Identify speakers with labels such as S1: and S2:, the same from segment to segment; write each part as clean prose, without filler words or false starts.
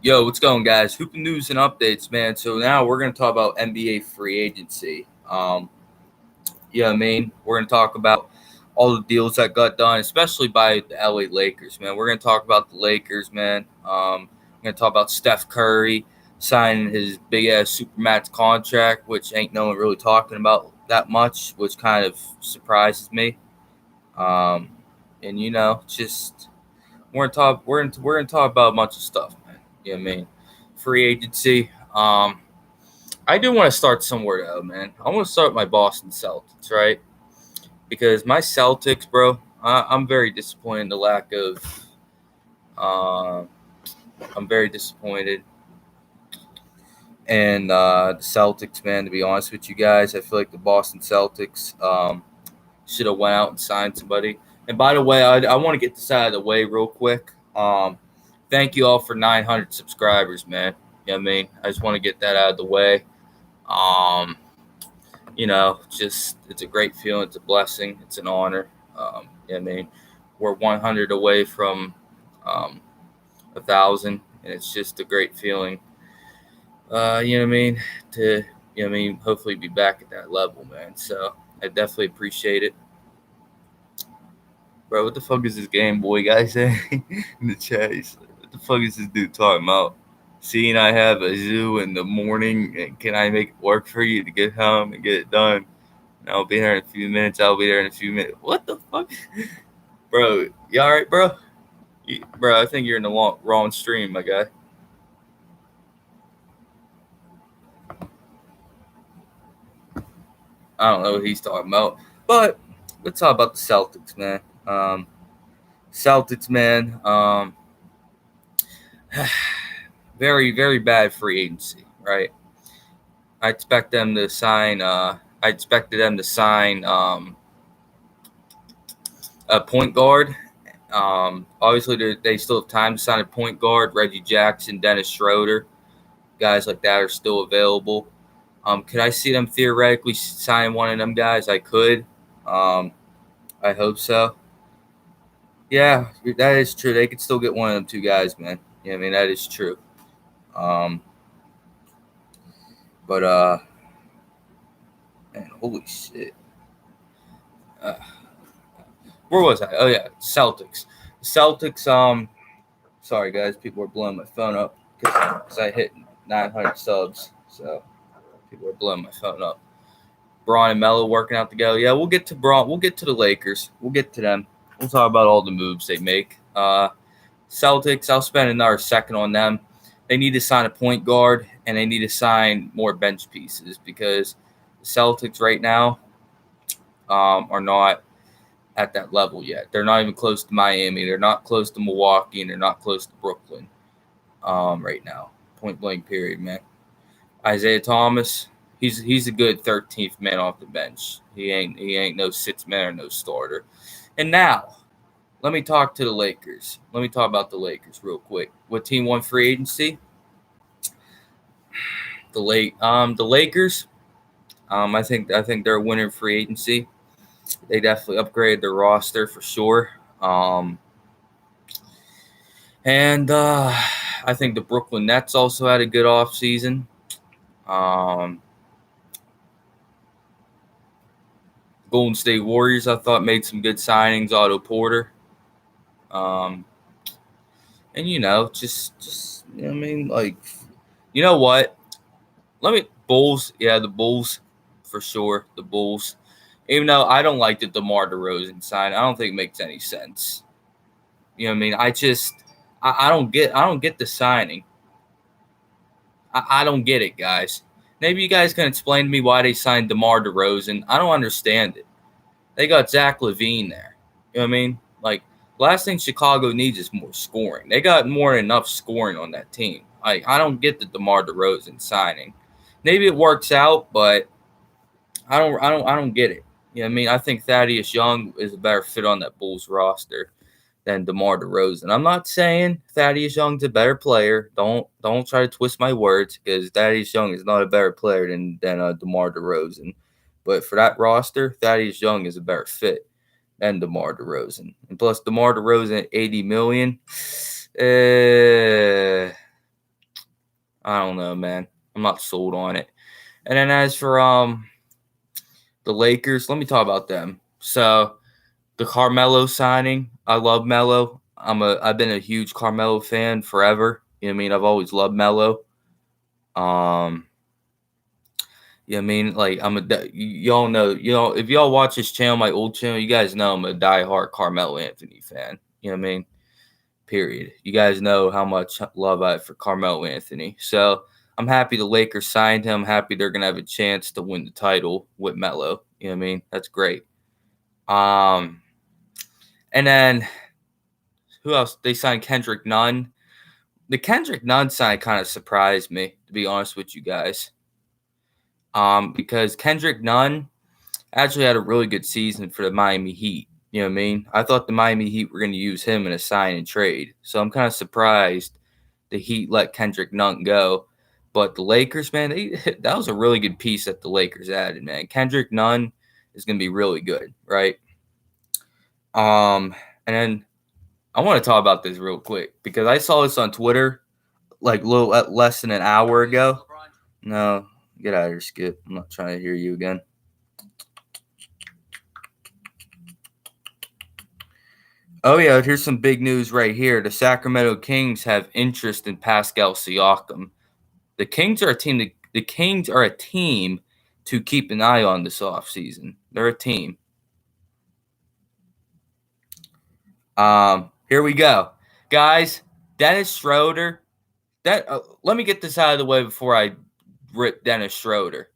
S1: Yo, what's going, guys? Hooping news and updates, man. So now we're gonna talk about NBA free agency. I mean, we're gonna talk about all the deals that got done, especially by the LA Lakers, man. We're gonna talk about the Lakers, man. We're gonna talk about Steph Curry signing his big ass supermax contract, which ain't no one really talking about that much, which kind of surprises me. Um, and just we're gonna talk about a bunch of stuff, man. You know what I mean? Free agency. I do want to start somewhere though, man. I want to start with my Boston Celtics, right? Because my Celtics, bro, I'm very disappointed in the lack of. Uh, I'm very disappointed, and the Celtics, man. To be honest with you guys, I feel like the Boston Celtics should have went out and signed somebody. And by the way, I want to get this out of the way real quick. Thank you all for 900 subscribers, man. You know what I mean? I just want to get that out of the way. Um, just it's a great feeling. It's a blessing. It's an honor. You know what I mean? We're 100 away from 1,000, and it's just a great feeling. You know what I mean? To hopefully be back at that level, man. So I definitely appreciate it. Bro, what the fuck is this Game Boy guy saying in the chat? What the fuck is this dude talking about? Seeing I have a zoo in the morning, and can I make it work for you to get home and get it done? And I'll be there in a few minutes. I'll be there in a few minutes. What the fuck? Bro, you alright, bro? Bro, I think you're in the wrong stream, my guy. I don't know what he's talking about. But let's talk about the Celtics, man. Celtics, man. Very, very bad free agency, right? I expect them to sign. I expected them to sign a point guard. Obviously, they still have time to sign a point guard. Reggie Jackson, Dennis Schroeder, guys like that are still available. Could I see them theoretically sign one of them guys? I could. I hope so. Yeah, that is true. They could still get one of them two guys, man. Yeah, I mean that is true. Um, but man, holy shit. Uh, where was I? Oh yeah, Celtics. Celtics. Sorry guys, people are blowing my phone up because I hit 900 subs, so people are blowing my phone up. Braun and Melo working out together. Yeah, we'll get to Braun. We'll get to the Lakers. We'll get to them. We'll talk about all the moves they make. Celtics. I'll spend another second on them. They need to sign a point guard and they need to sign more bench pieces because the Celtics right now are not at that level yet. They're not even close to Miami. They're not close to Milwaukee, and they're not close to Brooklyn right now. Point blank, period, man. Isaiah Thomas, he's a good 13th man off the bench. He ain't no sixth man or no starter. And now, let me talk to the Lakers. Let me talk about the Lakers real quick. What team won free agency? The Lakers. I think they're a winner in free agency. They definitely upgraded their roster for sure. And I think the Brooklyn Nets also had a good offseason. Golden State Warriors, I thought, made some good signings. Otto Porter. And just you know what I mean, like, you know what? Bulls. Yeah, the Bulls, for sure. The Bulls. Even though I don't like the DeMar DeRozan sign, I don't think it makes any sense. You know what I mean? I don't get the signing. I don't get it, guys. Maybe you guys can explain to me why they signed DeMar DeRozan. I don't understand it. They got Zach LaVine there. You know what I mean? Like, last thing Chicago needs is more scoring. They got more than enough scoring on that team. I don't get the DeMar DeRozan signing. Maybe it works out, but I don't get it. You know what I mean? I think Thaddeus Young is a better fit on that Bulls roster than DeMar DeRozan. I'm not saying Thaddeus Young's a better player. Don't try to twist my words because Thaddeus Young is not a better player than DeMar DeRozan. But for that roster, Thaddeus Young is a better fit than DeMar DeRozan. And plus, DeMar DeRozan at $80 million. I don't know, man. I'm not sold on it. And then as for the Lakers, let me talk about them. So the Carmelo signing, I love Melo. I've been a huge Carmelo fan forever. You know what I mean? I've always loved Melo. You know what I mean? Like y'all know, if y'all watch this channel, my old channel, you guys know I'm a diehard Carmelo Anthony fan. You know what I mean? Period. You guys know how much love I have for Carmelo Anthony. So I'm happy the Lakers signed him. I'm happy they're gonna have a chance to win the title with Melo. You know what I mean? That's great. Um, and then who else? They signed Kendrick Nunn. The Kendrick Nunn sign kind of surprised me, to be honest with you guys. Because Kendrick Nunn actually had a really good season for the Miami Heat. You know what I mean? I thought the Miami Heat were going to use him in a sign and trade. So I'm kind of surprised the Heat let Kendrick Nunn go. But the Lakers, man, that was a really good piece that the Lakers added, man. Kendrick Nunn is going to be really good, right? And then I want to talk about this real quick because I saw this on Twitter like a little less than an hour ago. No, get out of here, Skip. I'm not trying to hear you again. Oh, yeah, here's some big news right here. The Sacramento Kings have interest in Pascal Siakam. The Kings are a team to keep an eye on this offseason. They're a team. Here we go. Guys, Dennis Schroeder. Let me get this out of the way before I rip Dennis Schroeder.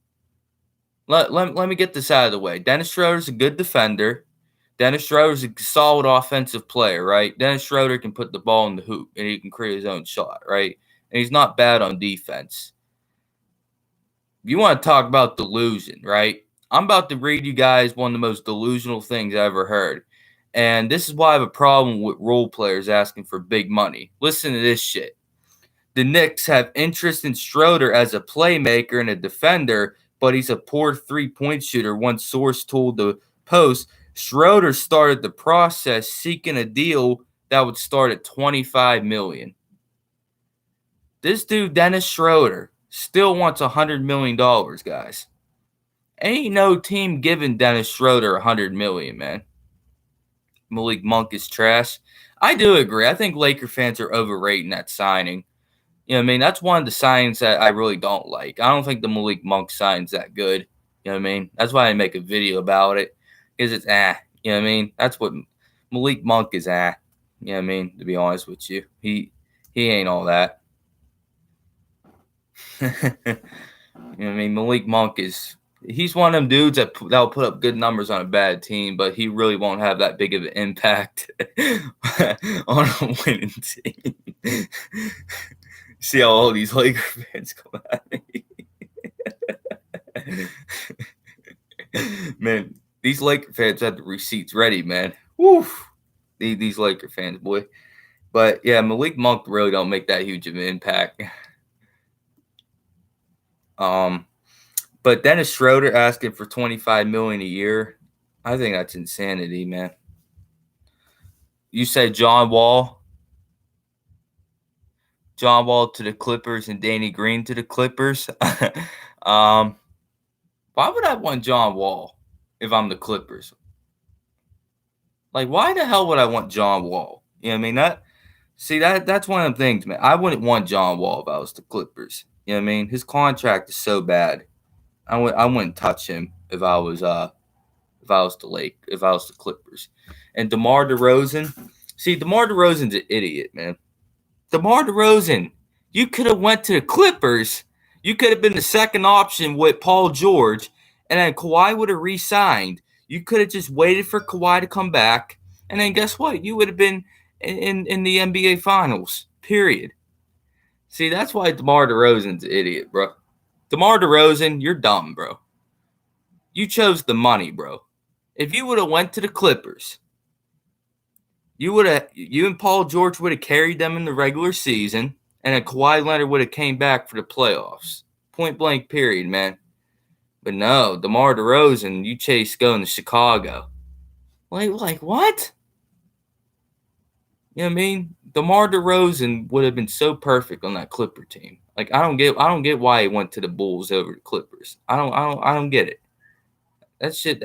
S1: Let me get this out of the way. Dennis Schroeder's a good defender. Dennis Schroeder's a solid offensive player, right? Dennis Schroeder can put the ball in the hoop and he can create his own shot, right? And he's not bad on defense. You want to talk about delusion, right? I'm about to read you guys one of the most delusional things I ever heard. And this is why I have a problem with role players asking for big money. Listen to this shit. The Knicks have interest in Schroeder as a playmaker and a defender, but he's a poor three-point shooter. One source told the Post, Schroeder started the process seeking a deal that would start at $25 million. This dude, Dennis Schroeder, still wants $100 million, guys. Ain't no team giving Dennis Schroeder $100 million, man. Malik Monk is trash. I do agree. I think Laker fans are overrating that signing. You know what I mean? That's one of the signs that I really don't like. I don't think the Malik Monk sign's that good. You know what I mean? That's why I make a video about it. Because it's You know what I mean? That's what Malik Monk is You know what I mean? To be honest with you. He ain't all that. You know what I mean? Malik Monk he's one of them dudes that'll put up good numbers on a bad team, but he really won't have that big of an impact on a winning team. See how all these Laker fans come at me. Man, these Laker fans have the receipts ready, man. Woo! These Laker fans, boy. But yeah, Malik Monk really don't make that huge of an impact. But Dennis Schroeder asking for $25 million a year, I think that's insanity, man. You said John Wall to the Clippers and Danny Green to the Clippers. Why would I want John Wall if I'm the Clippers? Like, why the hell would I want John Wall? You know what I mean? That's one of them things, man. I wouldn't want John Wall if I was the Clippers. You know what I mean? His contract is so bad. I wouldn't touch him if I was the Clippers. And DeMar DeRozan. See, DeMar DeRozan's an idiot, man. DeMar DeRozan, you could have went to the Clippers. You could have been the second option with Paul George, and then Kawhi would have re-signed. You could have just waited for Kawhi to come back, and then guess what? You would have been in the NBA Finals, period. See, that's why DeMar DeRozan's an idiot, bro. DeMar DeRozan, you're dumb, bro. You chose the money, bro. If you would have went to the Clippers, you and Paul George would have carried them in the regular season, and then Kawhi Leonard would have came back for the playoffs. Point blank, period, man. But no, DeMar DeRozan, you chase going to Chicago. Like what? You know what I mean? DeMar DeRozan would have been so perfect on that Clipper team. Like I don't get why he went to the Bulls over the Clippers. I don't get it. That shit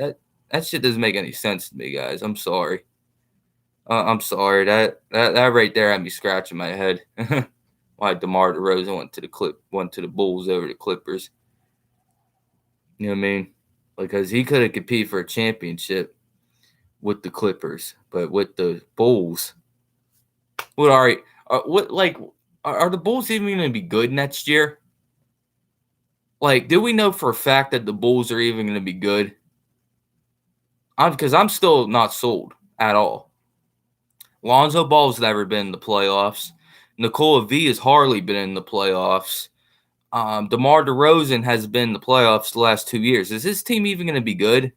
S1: doesn't make any sense to me, guys. I'm sorry. I'm sorry. That right there had me scratching my head. Why DeMar DeRozan went to the Bulls over the Clippers. You know what I mean? Because he could have competed for a championship with the Clippers, but with the Bulls, what are the Bulls even going to be good next year? Like, do we know for a fact that the Bulls are even going to be good? Because I'm still not sold at all. Lonzo Ball's never been in the playoffs. Nikola V has hardly been in the playoffs. DeMar DeRozan has been in the playoffs the last 2 years. Is this team even going to be good?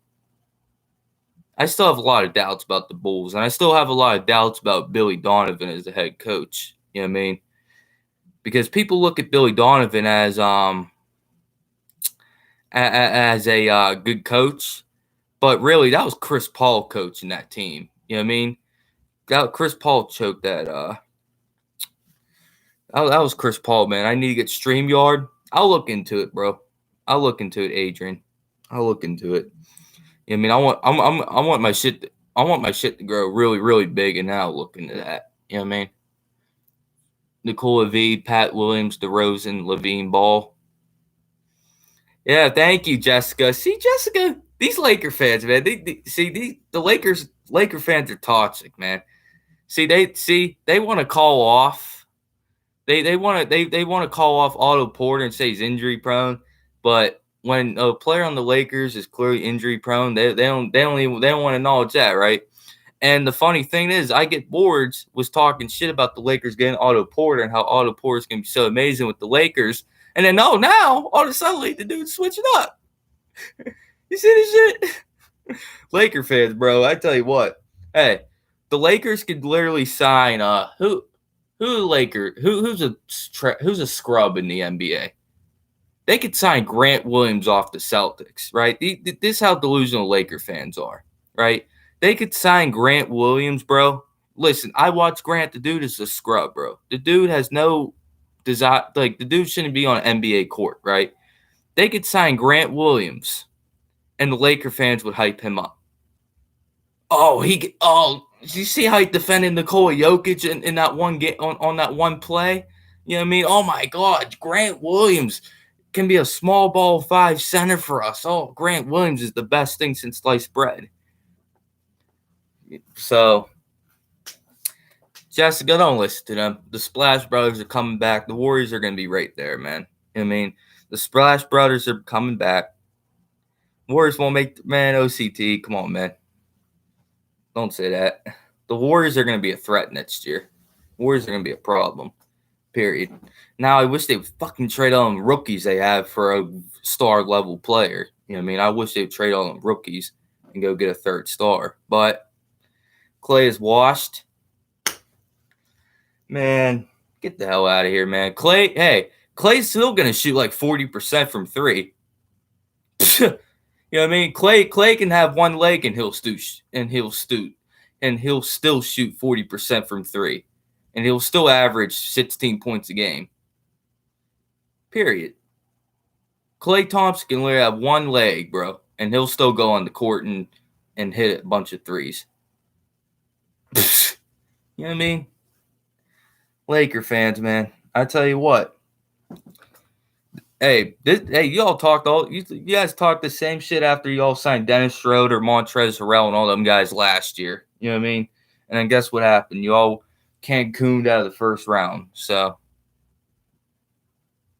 S1: I still have a lot of doubts about the Bulls, and I still have a lot of doubts about Billy Donovan as the head coach. You know what I mean? Because people look at Billy Donovan as a good coach, but really that was Chris Paul coaching that team. You know what I mean? Chris Paul choked that. That was Chris Paul, man. I need to get StreamYard. I'll look into it, bro. I'll look into it, Adrian. I'll look into it. I mean, I want my shit. I want my shit to grow really, really big, and now look into that. You know what I mean? Nikola V, Pat Williams, DeRozan, Levine Ball. Yeah, thank you, Jessica. See, Jessica, these Laker fans, man. The Laker fans are toxic, man. They want to call off. They want to call off Otto Porter and say he's injury prone, but when a player on the Lakers is clearly injury prone, they don't want to acknowledge that, right? And the funny thing is, I get boards was talking shit about the Lakers getting Otto Porter and how Otto Porter is going to be so amazing with the Lakers. And then, now, all of a sudden, the dude's switching up. You see this shit? Laker fans, bro, I tell you what. Hey, the Lakers could literally sign who's a scrub in the NBA? They could sign Grant Williams off the Celtics, right? This is how delusional Laker fans are, right? They could sign Grant Williams, bro. Listen, I watch Grant. The dude is a scrub, bro. The dude has no desire. Like, the dude shouldn't be on an NBA court, right? They could sign Grant Williams, and the Laker fans would hype him up. Did you see how he defended Nikola Jokic in that one game on that one play? You know what I mean? Oh my God, Grant Williams can be a small ball 5 center for us. Oh, Grant Williams is the best thing since sliced bread. So, Jessica, don't listen to them. The Splash Brothers are coming back. The Warriors are going to be right there, man. You know what I mean? The Splash Brothers are coming back. Warriors won't make, man, OCT. Come on, man. Don't say that. The Warriors are going to be a threat next year. Warriors are going to be a problem. Period. Now, I wish they would fucking trade all them rookies they have for a star-level player. You know what I mean? I wish they would trade all them rookies and go get a third star. But Clay is washed. Man, get the hell out of here, man. Clay's still going to shoot like 40% from 3. You know what I mean? Clay can have one leg and he'll still shoot 40% from 3. And he'll still average 16 points a game. Period. Klay Thompson can literally have one leg, bro, and he'll still go on the court and hit a bunch of threes. You know what I mean? Laker fans, man. I tell you what. Hey, y'all talked you guys talked the same shit after y'all signed Dennis Schroeder, Montrezl Harrell, and all them guys last year. You know what I mean? And then guess what happened? You all Cancuned out of the first round. So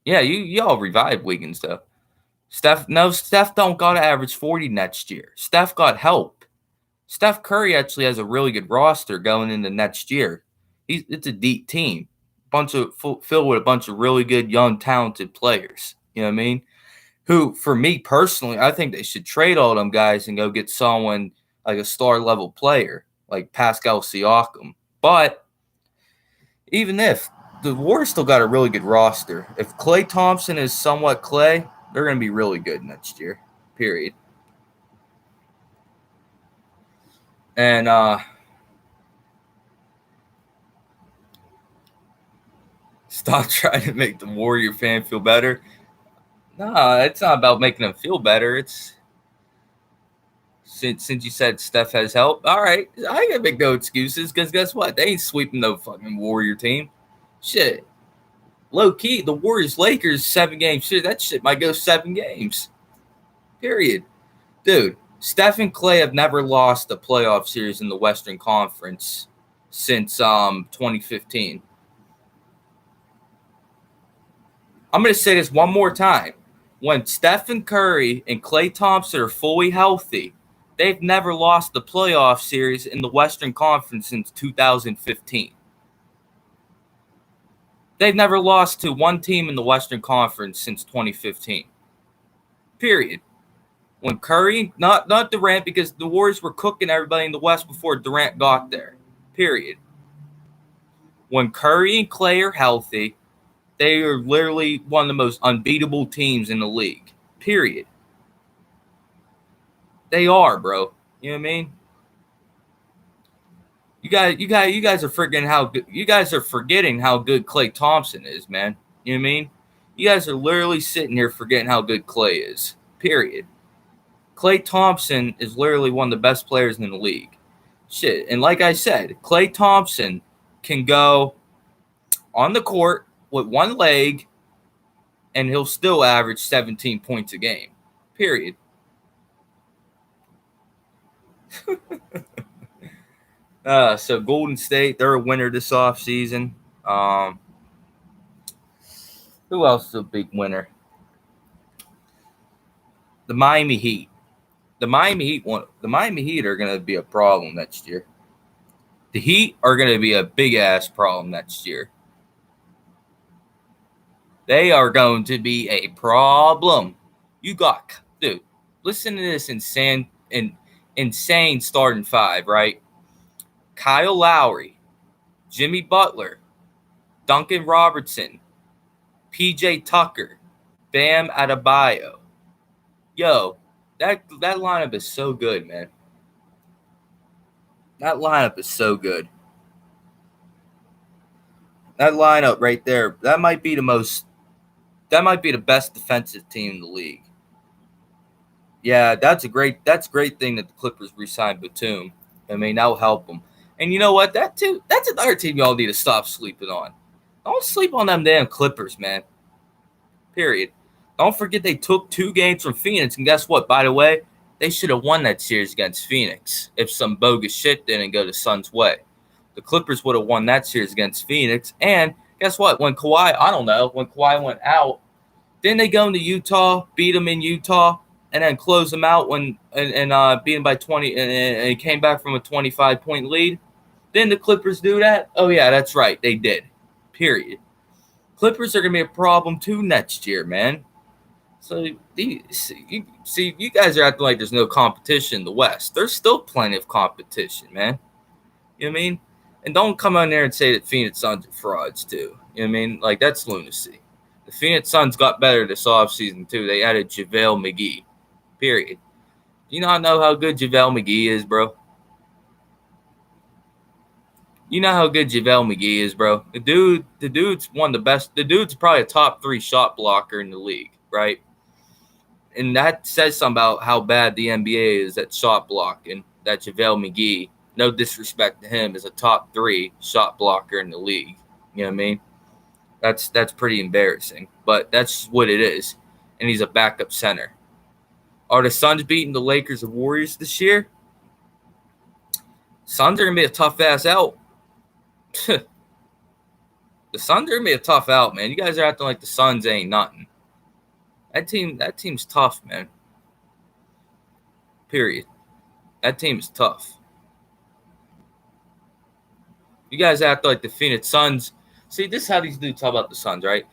S1: yeah, y'all revived Wiggins though. Steph don't got to average 40 next year. Steph got help. Steph Curry actually has a really good roster going into next year. It's a deep team, filled with a bunch of really good, young, talented players. You know what I mean? Who, for me personally, I think they should trade all them guys and go get someone like a star-level player, like Pascal Siakam. But even if the Warriors still got a really good roster, if Klay Thompson is somewhat Klay, they're going to be really good next year. Period. And Stop trying to make the Warrior fan feel better. No, it's not about making them feel better. It's since you said Steph has help. All right, I ain't gonna make no excuses because guess what? They ain't sweeping no fucking Warrior team. Shit. Low key, the Warriors Lakers 7 game shit. That shit might go 7 games. Period. Dude, Steph and Clay have never lost a playoff series in the Western Conference since 2015. I'm going to say this one more time. When Stephen Curry and Klay Thompson are fully healthy, they've never lost the playoff series in the Western Conference since 2015. They've never lost to one team in the Western Conference since 2015. Period. When Curry, not Durant, because the Warriors were cooking everybody in the West before Durant got there. Period. When Curry and Klay are healthy, they are literally one of the most unbeatable teams in the league. Period. They are, bro. You know what I mean? You guys are forgetting how good Klay Thompson is, man. You know what I mean? You guys are literally sitting here forgetting how good Klay is. Period. Klay Thompson is literally one of the best players in the league. Shit. And like I said, Klay Thompson can go on the court with one leg and he'll still average 17 points a game. Period. So Golden State, they're a winner this offseason. Who else is a big winner? The Miami Heat. The Miami Heat are going to be a problem next year. The Heat are going to be a big-ass problem next year. They are going to be a problem. Dude, listen to this insane starting five, right? Kyle Lowry, Jimmy Butler, Duncan Robertson, PJ Tucker, Bam Adebayo. Yo, that lineup is so good, man. That lineup is so good. That lineup right there, that might be the best defensive team in the league. Yeah, that's a great thing that the Clippers re-signed Batum. I mean, that'll help them. And you know what? That's another team y'all need to stop sleeping on. Don't sleep on them damn Clippers, man. Period. Don't forget they took 2 games from Phoenix, and guess what? By the way, they should have won that series against Phoenix if some bogus shit didn't go the Suns' way. The Clippers would have won that series against Phoenix, and guess what? When Kawhi went out, didn't they go into Utah, beat them in Utah, and then close them out and beat them by 20, and came back from a 25-point lead? Didn't the Clippers do that? Oh, yeah, that's right. They did. Period. Clippers are going to be a problem, too, next year, man. So, you guys are acting like there's no competition in the West. There's still plenty of competition, man. You know what I mean? And don't come on there and say that Phoenix Suns are frauds, too. You know what I mean? Like, that's lunacy. The Phoenix Suns got better this offseason, too. They added JaVale McGee. Period. Do you not know how good JaVale McGee is, bro? You know how good JaVale McGee is, bro. The dude's one of the best. The dude's probably a top 3 shot blocker in the league, right? And that says something about how bad the NBA is at shot blocking. That JaVale McGee, no disrespect to him, is a top 3 shot blocker in the league. You know what I mean? That's pretty embarrassing, but that's what it is. And he's a backup center. Are the Suns beating the Lakers and Warriors this year? Suns are going to be a tough ass out. The Suns are going to be a tough out, man. You guys are acting like the Suns ain't nothing. That team's tough, man. Period. That team is tough. You guys act like the Phoenix Suns. See, this is how these dudes talk about the Suns, right?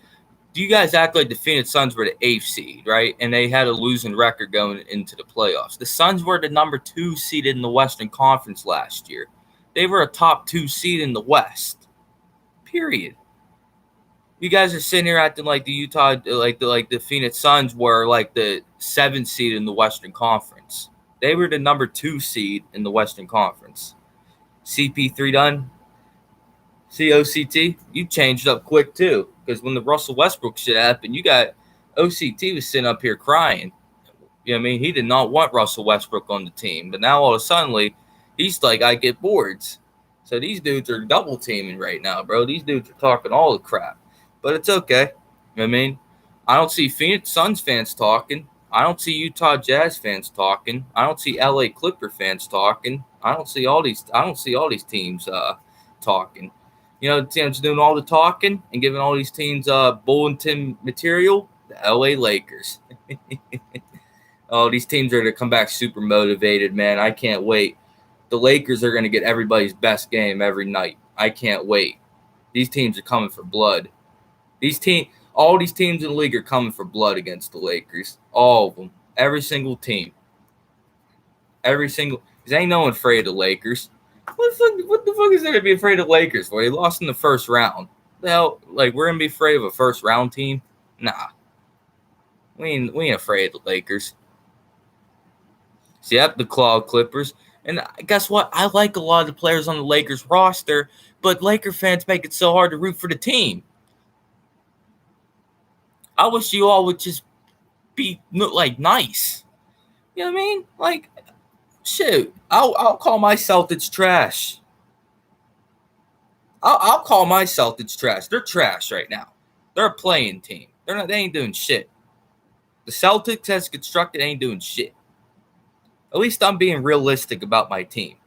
S1: Do you guys act like the Phoenix Suns were the 8th seed, right? And they had a losing record going into the playoffs. The Suns were the number 2 seeded in the Western Conference last year. They were a top 2 seed in the West. Period. You guys are sitting here acting like the the Phoenix Suns were like the 7th seed in the Western Conference. They were the number 2 seed in the Western Conference. CP3 done. COCT, you changed up quick too. Because when the Russell Westbrook shit happened, you got OCT was sitting up here crying. You know what I mean? He did not want Russell Westbrook on the team. But now all of a sudden, he's like, I get boards. So these dudes are double teaming right now, bro. These dudes are talking all the crap. But it's okay. You know what I mean? I don't see Phoenix Suns fans talking. I don't see Utah Jazz fans talking. I don't see LA Clipper fans talking. I don't see all these teams talking. You know, the teams doing all the talking and giving all these teams bulletin material. The LA Lakers. Oh, these teams are going to come back super motivated, man. I can't wait. The Lakers are going to get everybody's best game every night. I can't wait. These teams are coming for blood. All these teams in the league are coming for blood against the Lakers. All of them. Every single team. Because ain't no one afraid of the Lakers. What the fuck is there to be afraid of the Lakers for? They lost in the first round. The hell, we're going to be afraid of a first round team? Nah. We ain't afraid of the Lakers. So, yep, the Claw Clippers. And guess what? I like a lot of the players on the Lakers roster, but Laker fans make it so hard to root for the team. I wish you all would just be nice. You know what I mean? Shoot, I'll call my Celtics trash. I'll call my Celtics trash. They're trash right now. They're a playing team. They ain't doing shit. The Celtics as constructed ain't doing shit. At least I'm being realistic about my team.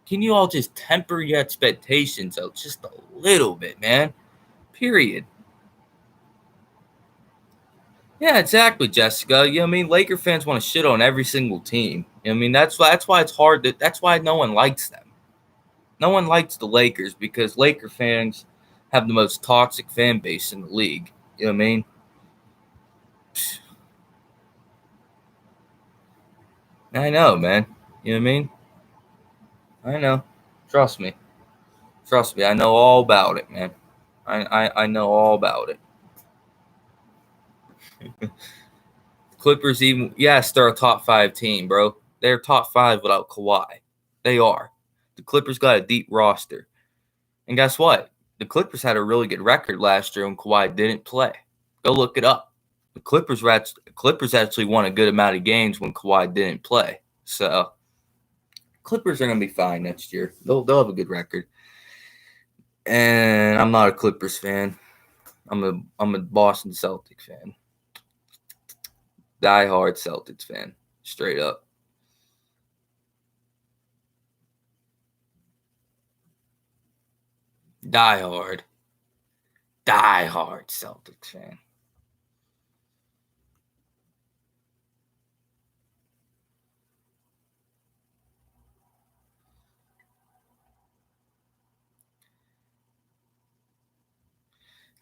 S1: Can you all just temper your expectations out just a little bit, man? Period. Yeah, exactly, Jessica. You know what I mean? Laker fans want to shit on every single team. You know what I mean? That's why it's hard. That's why no one likes them. No one likes the Lakers because Laker fans have the most toxic fan base in the league. You know what I mean? I know, man. You know what I mean? I know. Trust me. I know all about it, man. I know all about it. Clippers yes, they're a top 5 team, bro. They're top 5 without Kawhi. They are. The Clippers got a deep roster. And guess what? The Clippers had a really good record last year when Kawhi didn't play. Go look it up. The Clippers actually won a good amount of games when Kawhi didn't play. So Clippers are going to be fine next year. They'll have a good record. And I'm not a Clippers fan. I'm a Boston Celtics fan. Die-hard Celtics fan. Straight up. Die-hard Celtics fan.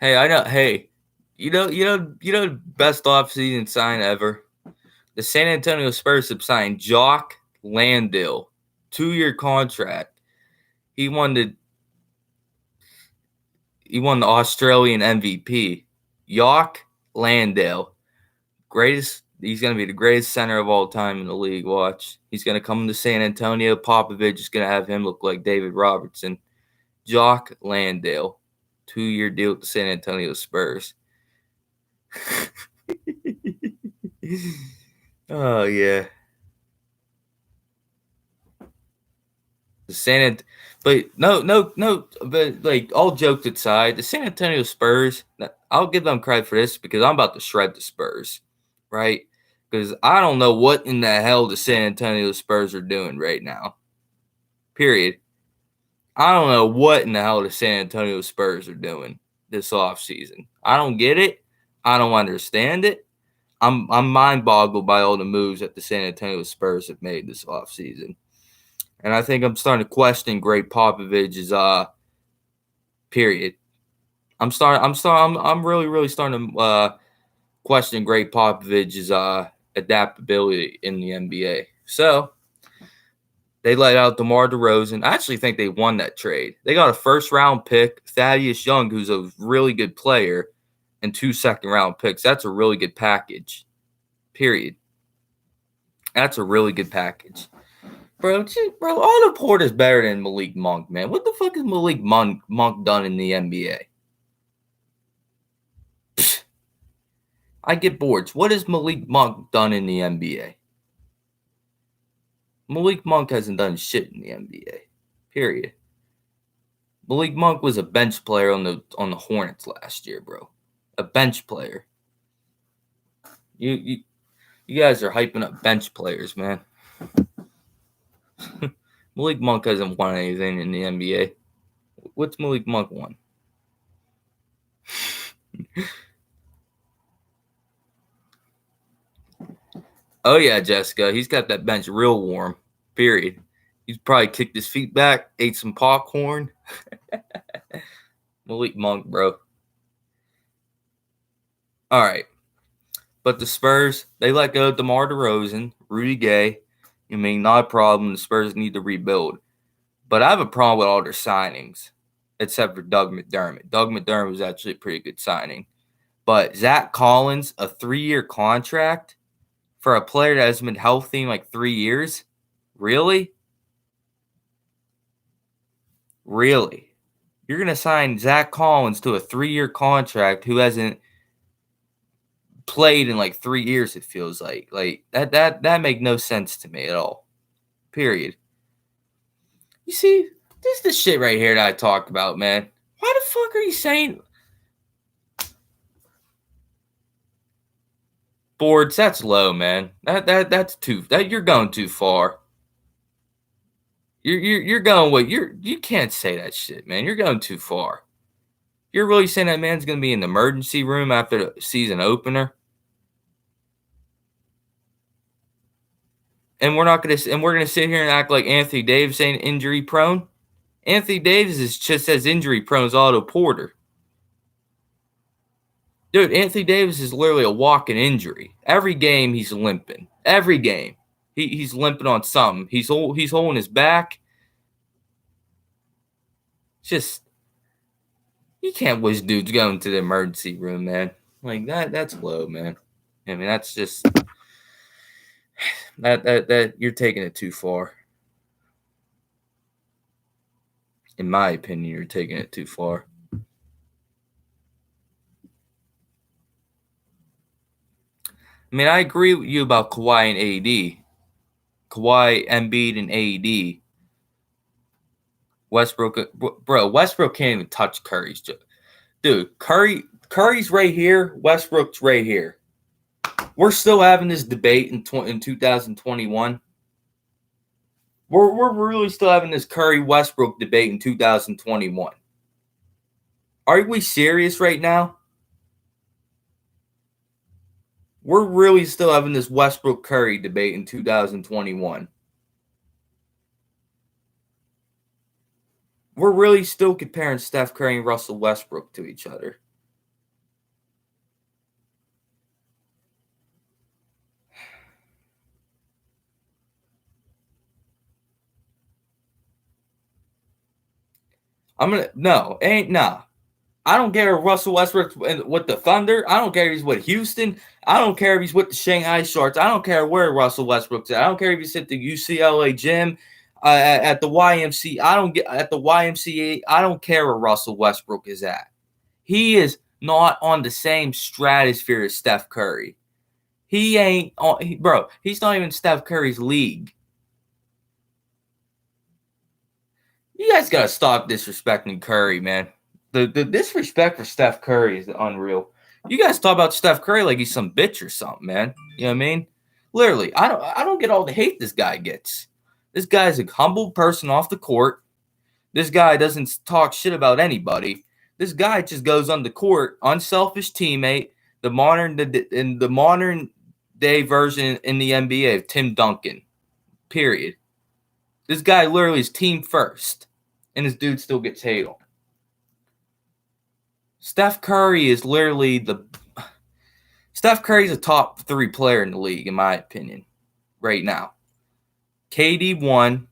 S1: Hey, I know. Hey, you know, best offseason sign ever. The San Antonio Spurs have signed Jock Landale, 2-year contract. He won the Australian MVP. Jock Landale, greatest. He's going to be the greatest center of all time in the league. Watch. He's going to come to San Antonio. Popovich is going to have him look like David Robertson. Jock Landale, 2-year deal with the San Antonio Spurs. Oh, yeah. But all jokes aside, the San Antonio Spurs, I'll give them credit for this because I'm about to shred the Spurs, right? Because I don't know what in the hell the San Antonio Spurs are doing right now. Period. I don't know what in the hell the San Antonio Spurs are doing this offseason. I don't get it. I don't understand it. I'm mind-boggled by all the moves that the San Antonio Spurs have made this offseason. And I think I'm starting to question Greg Popovich's period. I'm really, really starting to question Greg Popovich's adaptability in the NBA. So they let out DeMar DeRozan. I actually think they won that trade. They got a first-round pick, Thaddeus Young, who's a really good player, and 2 second-round picks. That's a really good package. Period. That's a really good package. Bro, Otto Porter's better than Malik Monk, man. What the fuck has Malik Monk done in the NBA? I get boards. What has Malik Monk done in the NBA? Malik Monk hasn't done shit in the NBA. Period. Malik Monk was a bench player on the Hornets last year, bro. A bench player. You guys are hyping up bench players, man. Malik Monk hasn't won anything in the NBA. What's Malik Monk won? Oh yeah, Jessica. He's got that bench real warm. Period. He's probably kicked his feet back, ate some popcorn. Malik Monk, bro. All right. But the Spurs, they let go of DeMar DeRozan, Rudy Gay. I mean, not a problem. The Spurs need to rebuild. But I have a problem with all their signings, except for Doug McDermott. Doug McDermott was actually a pretty good signing. But Zach Collins, a 3-year contract for a player that hasn't been healthy in like 3 years? Really? Really? You're going to sign Zach Collins to a 3-year contract who hasn't played in like 3 years, it feels like. Like that make no sense to me at all. Period. You see, this is the shit right here that I talked about, man. Why the fuck are you saying boards? That's low, man. That's too you're going too far. You're going what you can't say that shit, man. You're going too far. You're really saying that man's gonna be in the emergency room after the season opener? And we're gonna sit here and act like Anthony Davis ain't injury prone. Anthony Davis is just as injury prone as Otto Porter. Dude, Anthony Davis is literally a walking injury. Every game he's limping. Every game. He's limping on something. He's holding his back. Just you can't wish dudes going to the emergency room, man. Like that's low, man. I mean, that's just that you're taking it too far. In my opinion, you're taking it too far. I mean, I agree with you about Kawhi and AD. Kawhi, Embiid, and AD. Westbrook, bro, Westbrook can't even touch Curry's. Dude, Curry's right here. Westbrook's right here. We're still having this debate in 2021. We're really still having this Curry Westbrook debate in 2021. Are we serious right now? We're really still having this Westbrook Curry debate in 2021. We're really still comparing Steph Curry and Russell Westbrook to each other. No. I don't care if Russell Westbrook's with the Thunder. I don't care if he's with Houston. I don't care if he's with the Shanghai Sharks. I don't care where Russell Westbrook's at. I don't care if he's at the UCLA gym, at the YMCA. At the YMCA. I don't care where Russell Westbrook is at. He is not on the same stratosphere as Steph Curry. He ain't on, bro. He's not even Steph Curry's league. You guys gotta stop disrespecting Curry, man. The disrespect for Steph Curry is unreal. You guys talk about Steph Curry like he's some bitch or something, man. You know what I mean? Literally, I don't get all the hate this guy gets. This guy's a humble person off the court. This guy doesn't talk shit about anybody. This guy just goes on the court, unselfish teammate, the modern day version in the NBA of Tim Duncan. Period. This guy literally is team first, and this dude still gets hate on. Steph Curry is literally Steph Curry's a top 3 player in the league, in my opinion, right now. KD 1.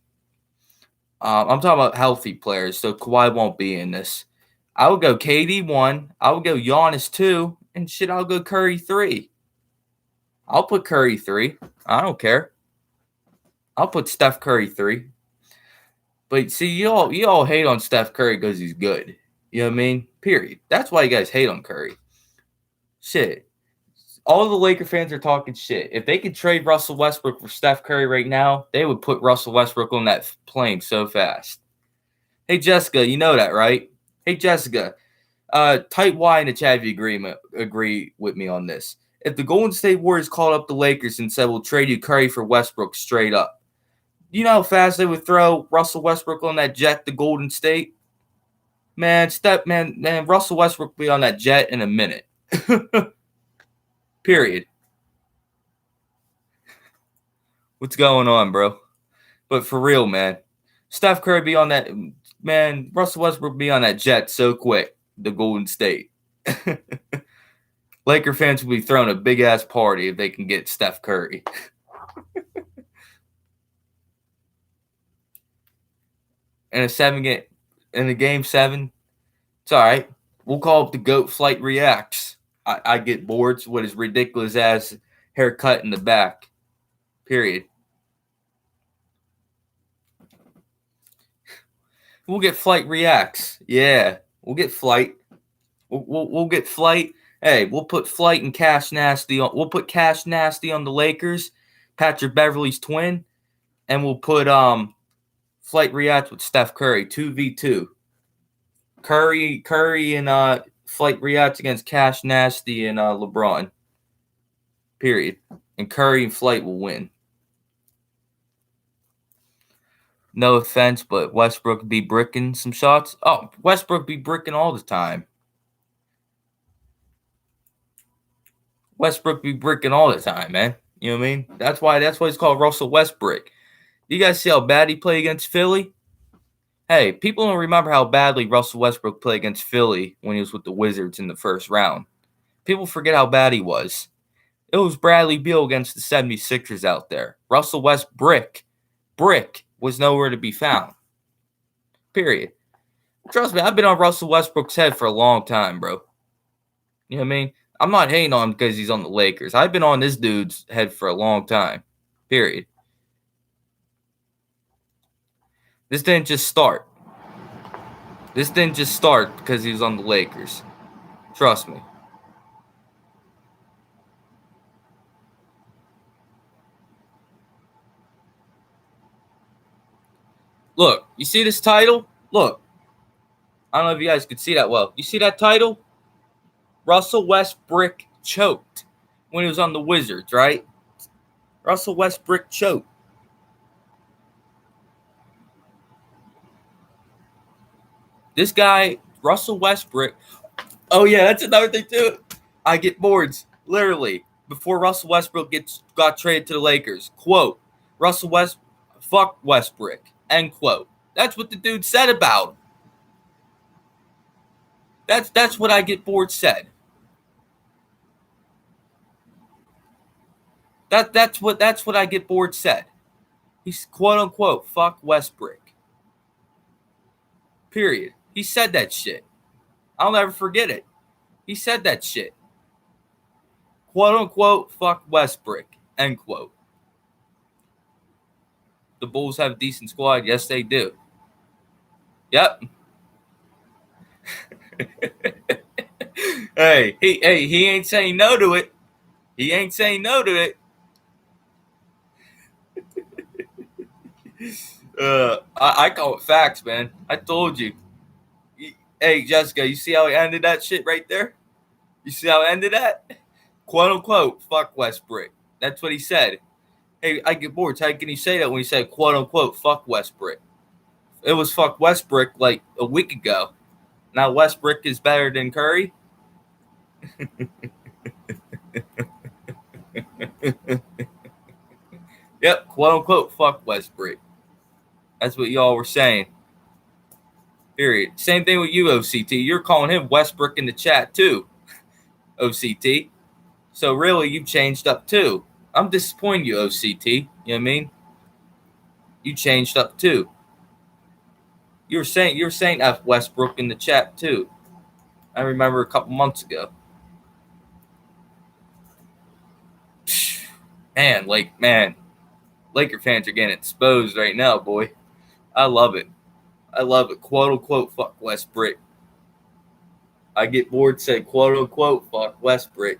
S1: I'm talking about healthy players, so Kawhi won't be in this. I would go KD 1. I would go Giannis 2, and shit, I'll go Curry 3. I'll put Curry 3. I don't care. I'll put Steph Curry 3. But see, you all hate on Steph Curry because he's good. You know what I mean? Period. That's why you guys hate on Curry. Shit. all the Laker fans are talking shit. If they could trade Russell Westbrook for Steph Curry right now, they would put Russell Westbrook on that plane so fast. Hey, Jessica, you know that, right? Hey, Jessica, type Y in the chat if you agree with me on this. If the Golden State Warriors called up the Lakers and said, we'll trade you Curry for Westbrook straight up, you know how fast they would throw Russell Westbrook on that jet to Golden State? Man, Russell Westbrook will be on that jet in a minute. Period. What's going on, bro? But for real, man, Steph Curry be on that, man, Russell Westbrook be on that jet so quick, the Golden State. Laker fans will be throwing a big-ass party if they can get Steph Curry. In a game 7, it's all right. We'll call it the GOAT Flight Reacts. I get bored with his ridiculous ass haircut in the back. Period. We'll get Flight Reacts. Yeah, we'll get Flight. We'll get Flight. Hey, we'll put Flight and Cash Nasty on. We'll put Cash Nasty on the Lakers, Patrick Beverley's twin, and we'll put Flight Reacts with Steph Curry 2v2. Curry and Flight Reacts against Cash Nasty and LeBron. Period. And Curry and Flight will win. No offense, but Westbrook be bricking some shots. Oh, Westbrook be bricking all the time. Westbrook be bricking all the time, man. You know what I mean? That's why he's called Russell Westbrook. You guys see how bad he played against Philly? Hey, people don't remember how badly Russell Westbrook played against Philly when he was with the Wizards in the first round. People forget how bad he was. It was Bradley Beal against the 76ers out there. Russell Westbrook was nowhere to be found. Period. Trust me, I've been on Russell Westbrook's head for a long time, bro. You know what I mean? I'm not hating on him because he's on the Lakers. I've been on this dude's head for a long time. Period. This didn't just start. This didn't just start because he was on the Lakers. Trust me. Look, you see this title? Look. I don't know if you guys could see that well. You see that title? Russell Westbrook choked when he was on the Wizards, right? Russell Westbrook choked. This guy, Russell Westbrook. Oh, yeah, that's another thing, too. I get boards, literally, before Russell Westbrook got traded to the Lakers. Quote, fuck Westbrook, end quote. That's what the dude said about him. That's what I get bored said. That's what I get bored said. He's quote unquote fuck Westbrook. Period. He said that shit. I'll never forget it. He said that shit. Quote unquote fuck Westbrook. End quote. The Bulls have a decent squad. Yes, they do. Yep. Hey, he ain't saying no to it. He ain't saying no to it. I call it facts, man. I told you. Hey, Jessica, you see how he ended that shit right there? You see how he ended that? Quote unquote, fuck Westbrook. That's what he said. Hey, I get bored. How can you say that when he said quote unquote, fuck Westbrook? It was fuck Westbrook like a week ago. Now Westbrook is better than Curry? Yep, quote unquote, fuck Westbrook. That's what y'all were saying. Period. Same thing with you, OCT. You're calling him Westbrook in the chat too, OCT. So really, you've changed up too. I'm disappointed you, OCT. You know what I mean? You changed up too. You were saying F Westbrook in the chat too. I remember a couple months ago. Man, Laker fans are getting exposed right now, boy. I love it. I love it. Quote unquote, fuck Westbrook. I get bored saying quote unquote, fuck Westbrook.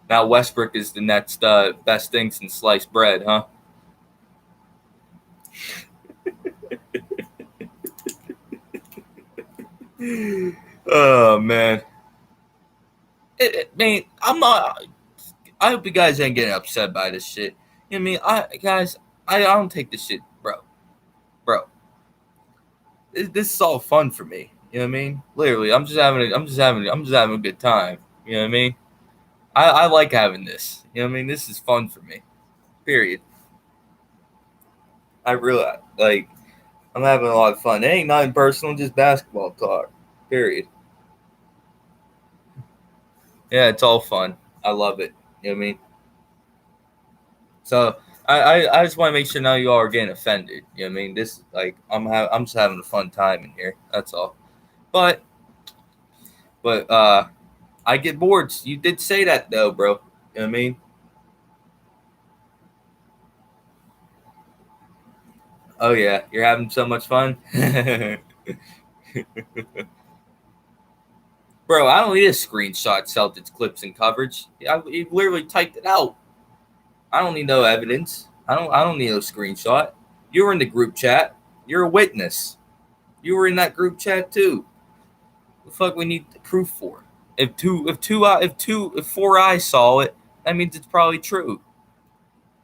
S1: Now Westbrook is the next best thing since sliced bread, huh? Oh man. Man, I'm not. I hope you guys ain't getting upset by this shit. You know what I mean? I don't take this shit, bro. This is all fun for me. You know what I mean? Literally, I'm just having a good time. You know what I mean? I like having this. You know what I mean? This is fun for me. Period. I really like. I'm having a lot of fun. It ain't nothing personal, just basketball talk. Period. Yeah, it's all fun. I love it. You know what I mean? So I just want to make sure none of you all are getting offended. You know what I mean? This like I'm just having a fun time in here. That's all. But I get bored. You did say that though, bro. You know what I mean? Oh yeah, you're having so much fun, bro. I don't need a screenshot Celtics clips and coverage. You literally typed it out. I don't need no evidence. I don't need no screenshot. You were in the group chat. You're a witness. You were in that group chat too. What the fuck we need the proof for? If four eyes saw it, that means it's probably true.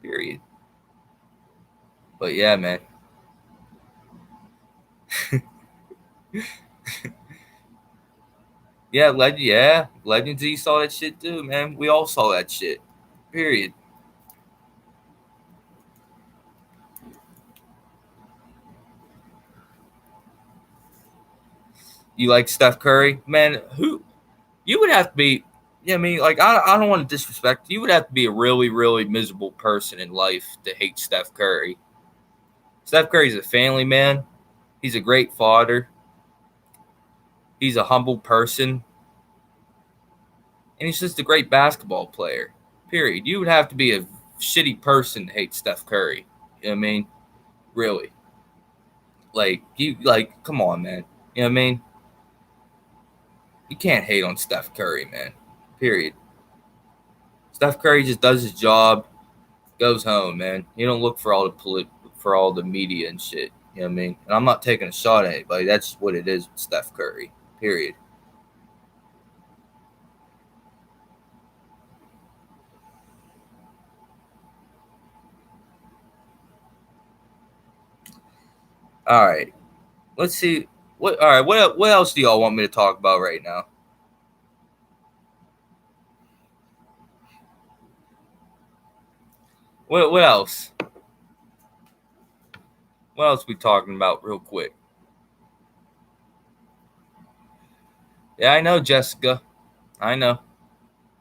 S1: Period. But yeah, man. Legends Z saw that shit too, man. We all saw that shit. Period. You like Steph Curry, man? Who you would have to be? Yeah, I mean, like I don't want to disrespect. You would have to be a really, really miserable person in life to hate Steph Curry. Steph Curry's a family man. He's a great father. He's a humble person, and he's just a great basketball player. Period. You would have to be a shitty person to hate Steph Curry. You know what I mean? Really? Come on, man. You know what I mean? You can't hate on Steph Curry, man. Period. Steph Curry just does his job, goes home, man. You don't look for for all the media and shit. You know what I mean? And I'm not taking a shot at anybody. That's what it is with Steph Curry. Period. All right. Let's see. What? All right. What else do y'all want me to talk about right now? What else? What else we talking about real quick? Yeah, I know, Jessica. I know.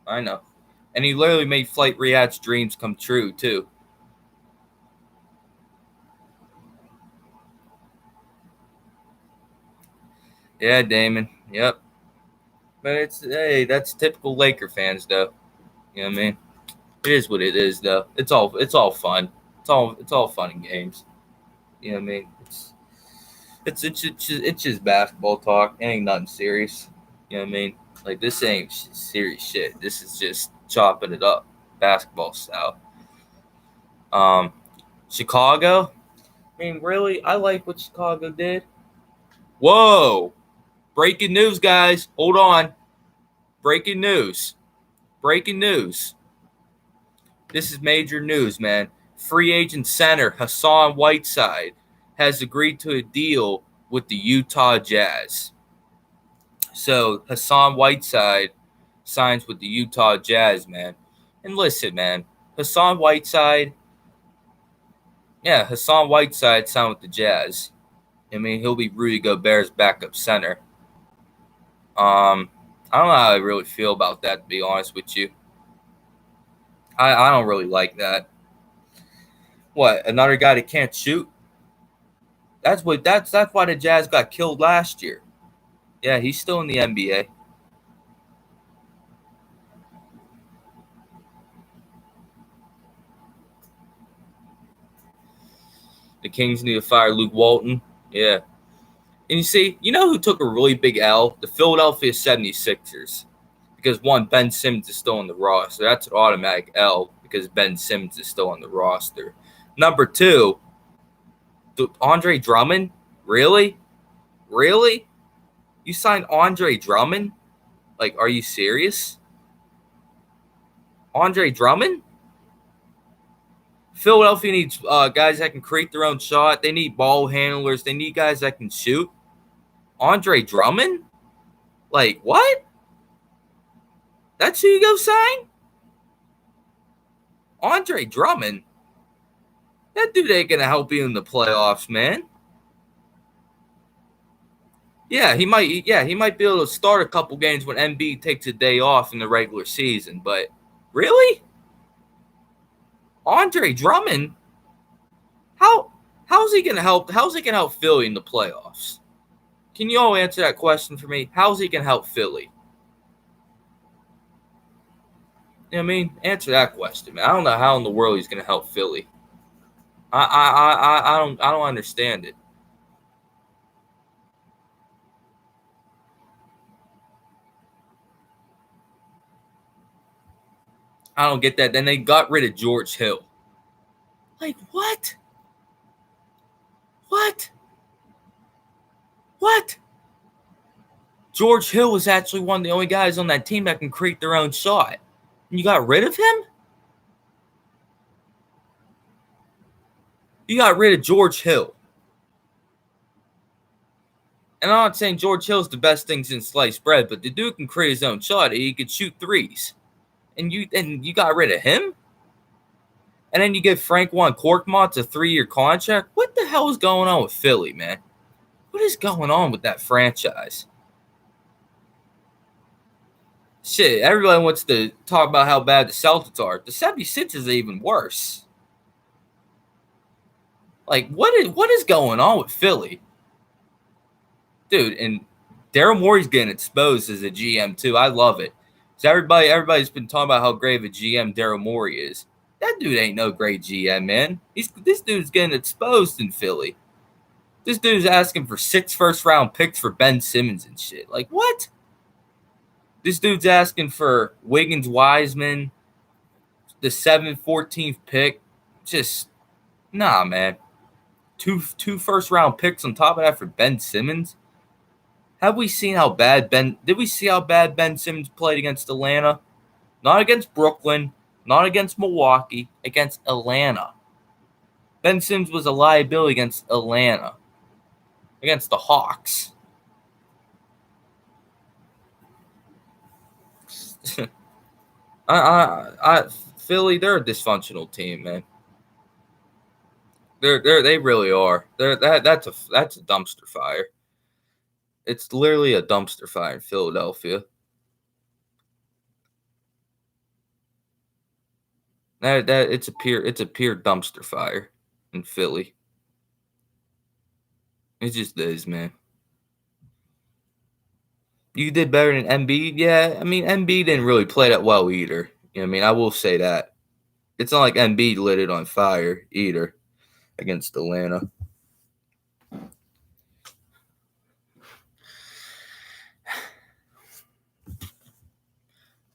S1: I know. And he literally made Flight Riyadh's dreams come true too. Yeah, Damon. Yep. But that's typical Laker fans though. You know what I mean? It is what it is though. It's all fun. It's all fun and games. You know what I mean? It's just basketball talk. It ain't nothing serious. You know what I mean? Like this ain't serious shit. This is just chopping it up, basketball style. Um, Chicago. I mean, really, I like what Chicago did. Whoa! Breaking news, guys. Hold on. Breaking news. Breaking news. This is major news, man. Free agent center Hassan Whiteside has agreed to a deal with the Utah Jazz. So Hassan Whiteside signs with the Utah Jazz, man. And listen, man, Hassan Whiteside, Hassan Whiteside signed with the Jazz. I mean, he'll be Rudy Gobert's backup center. I don't know how I really feel about that, to be honest with you. I don't really like that. What, another guy that can't shoot? That's why the Jazz got killed last year. Yeah, he's still in the NBA. The Kings need to fire Luke Walton. Yeah. And you see, you know who took a really big L? The Philadelphia 76ers. Because one, Ben Simmons is still on the roster. That's an automatic L because Ben Simmons is still on the roster. Number two, Andre Drummond? Really? Really? You signed Andre Drummond? Like, are you serious? Andre Drummond? Philadelphia needs guys that can create their own shot. They need ball handlers. They need guys that can shoot. Andre Drummond? Like, what? That's who you go sign? Andre Drummond? That dude ain't going to help you in the playoffs, man. Yeah, he might be able to start a couple games when Embiid takes a day off in the regular season, but really? Andre Drummond? How's he gonna help? How's he gonna help Philly in the playoffs? Can you all answer that question for me? How's he gonna help Philly? You know what I mean? Answer that question, man. I don't know how in the world he's gonna help Philly. I don't understand it. I don't get that. Then they got rid of George Hill. Like, what? What? What? George Hill was actually one of the only guys on that team that can create their own shot. And you got rid of him? You got rid of George Hill. And I'm not saying George Hill's the best thing since sliced bread, but the dude can create his own shot. He could shoot threes. And you got rid of him? And then you give Frank-Juan Korkmaz a 3-year contract? What the hell is going on with Philly, man? What is going on with that franchise? Shit, everybody wants to talk about how bad the Celtics are. The 76ers are even worse. Like, what is going on with Philly? Dude, and Daryl Morey's getting exposed as a GM, too. I love it. So everybody's been talking about how great of a GM Daryl Morey is. That dude ain't no great GM, man. This dude's getting exposed in Philly. This dude's asking for 6 first-round picks for Ben Simmons and shit. Like, what? This dude's asking for Wiggins, Wiseman, the 7th, 14th pick. Just, nah, man. Two first-round picks on top of that for Ben Simmons? Have we seen how bad did we see how bad Ben Simmons played against Atlanta? Not against Brooklyn, not against Milwaukee, against Atlanta. Ben Simmons was a liability against Atlanta, against the Hawks. Philly, they're a dysfunctional team, man. They really are. That's a dumpster fire. It's literally a dumpster fire in Philadelphia. It's a pure dumpster fire in Philly. It just is, man. You did better than Embiid? Yeah, I mean, Embiid didn't really play that well either. You know what I mean? I will say that. It's not like Embiid lit it on fire either against Atlanta.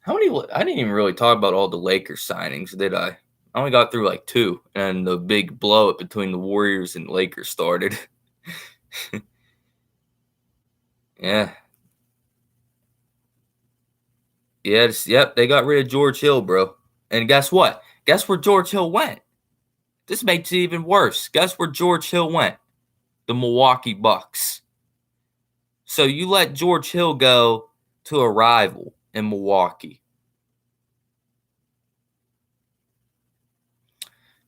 S1: I didn't even really talk about all the Lakers signings, did I? I only got through like 2, and the big blow up between the Warriors and Lakers started. Yeah. Yep, they got rid of George Hill, bro. And guess what? Guess where George Hill went? This makes it even worse. Guess where George Hill went? The Milwaukee Bucks. So you let George Hill go to a rival in Milwaukee.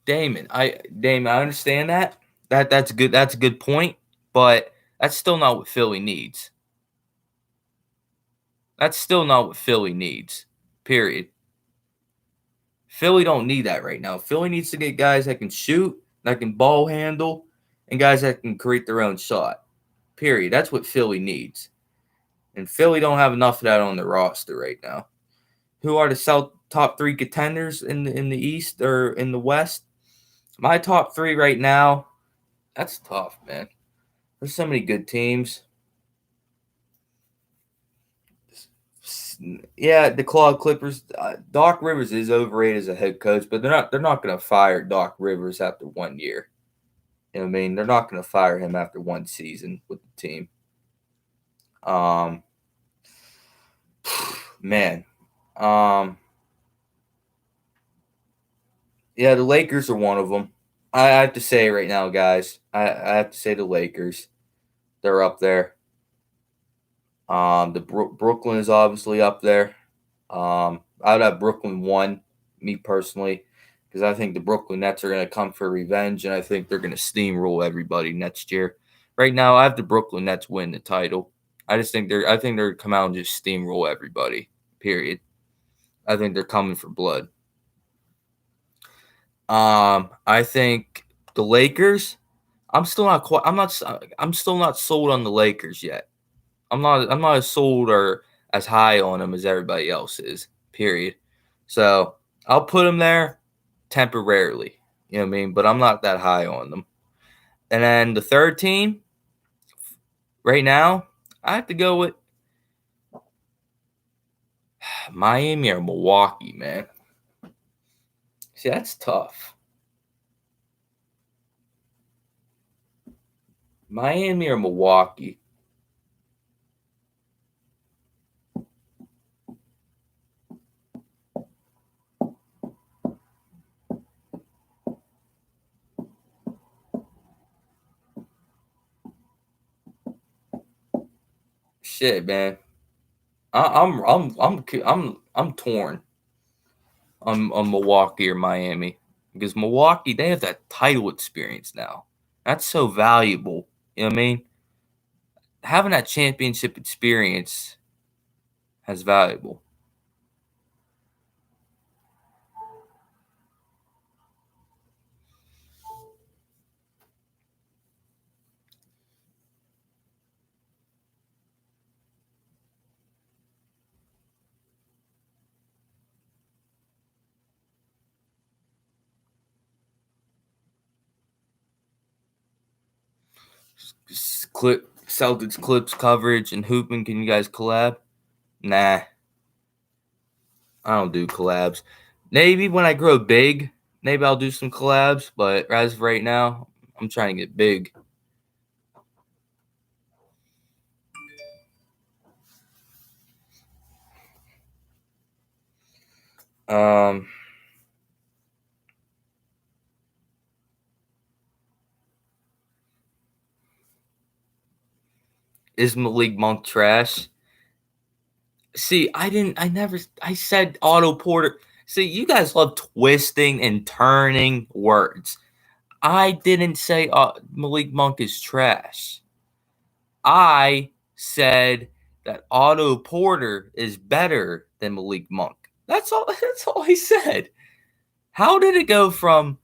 S1: Damon, I understand that. That's good. That's a good point, but that's still not what Philly needs. That's still not what Philly needs. Period. Philly don't need that right now. Philly needs to get guys that can shoot, that can ball handle, and guys that can create their own shot. Period. That's what Philly needs. And Philly don't have enough of that on the roster right now. Who are the top 3 contenders in the East or in the West? My top 3 right now, that's tough, man. There's so many good teams. Yeah, the Claw Clippers. Doc Rivers is overrated as a head coach, but they're not going to fire Doc Rivers after 1 year. You know what I mean? They're not going to fire him after one season with the team. Man, yeah, the Lakers are one of them. I have to say right now, guys. I have to say the Lakers. They're up there. Brooklyn is obviously up there. I would have Brooklyn 1, me personally, because I think the Brooklyn Nets are going to come for revenge, and I think they're going to steamroll everybody next year. Right now, I have the Brooklyn Nets win the title. I think they're going to come out and just steamroll everybody. Period. I think they're coming for blood. I think the Lakers. I'm still not sold on the Lakers yet. I'm not as sold or as high on them as everybody else is. Period. So I'll put them there temporarily. You know what I mean? But I'm not that high on them. And then the third team, right now, I have to go with Miami or Milwaukee, man. See, that's tough. Miami or Milwaukee. Shit, man. I'm torn on Milwaukee or Miami because Milwaukee, they have that title experience now. That's so valuable. You know what I mean? Having that championship experience has valuable. Celtics clips coverage and hooping. Can you guys collab? Nah, I don't do collabs. Maybe when I grow big, maybe I'll do some collabs. But as of right now, I'm trying to get big. Um, is Malik Monk trash? See, I said Otto Porter. See, you guys love twisting and turning words. I didn't say Malik Monk is trash. I said that Otto Porter is better than Malik Monk. That's all. That's all I said. How did it go from?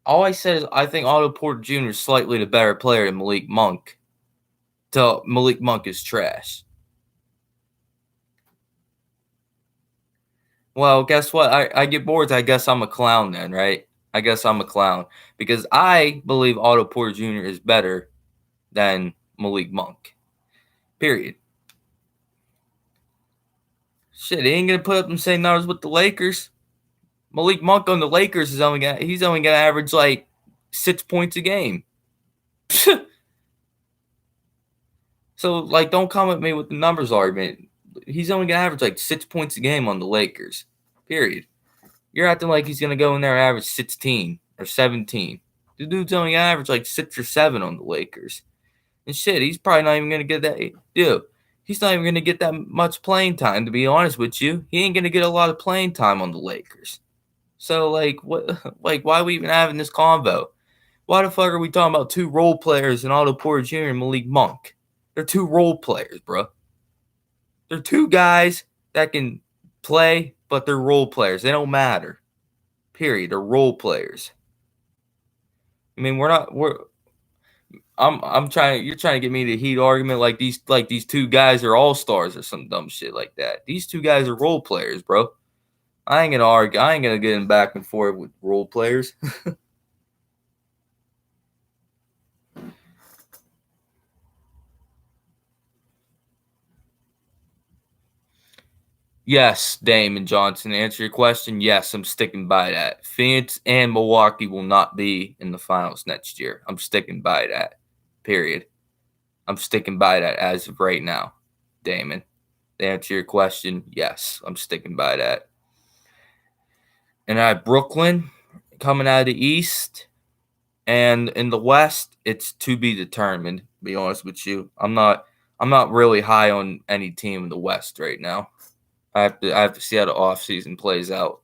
S1: All I said is I think Otto Porter Jr. is slightly the better player than Malik Monk. To Malik Monk is trash. Well, guess what? I get bored. I guess I'm a clown then, right? I guess I'm a clown because I believe Otto Porter Jr. is better than Malik Monk. Period. Shit, he ain't gonna put up the same numbers with the Lakers. Malik Monk on the Lakers is he's only gonna average like 6 points a game. So like, don't come at me with the numbers argument. He's only gonna average like 6 points a game on the Lakers. Period. You're acting like he's gonna go in there and average 16 or 17. The dude's only gonna average like 6 or 7 on the Lakers. And shit, he's probably not even gonna get that. Dude, he's not even gonna get that much playing time. To be honest with you, he ain't gonna get a lot of playing time on the Lakers. So like, what? Like, why are we even having this convo? Why the fuck are we talking about two role players in Otto Porter Jr. and Malik Monk? They're two role players, bro. They're two guys that can play, but they're role players. They don't matter. Period. They're role players. I mean, I'm trying. You're trying to get me to heat argument like these two guys are all stars or some dumb shit like that. These two guys are role players, bro. I ain't gonna argue. I ain't gonna get in back and forth with role players. Yes, Damon Johnson. To answer your question, yes, I'm sticking by that. Phoenix and Milwaukee will not be in the finals next year. I'm sticking by that. Period. I'm sticking by that as of right now, Damon. To answer your question, yes, I'm sticking by that. And I have Brooklyn coming out of the East. And in the West, it's to be determined, to be honest with you. I'm not really high on any team in the West right now. I have to see how the offseason plays out.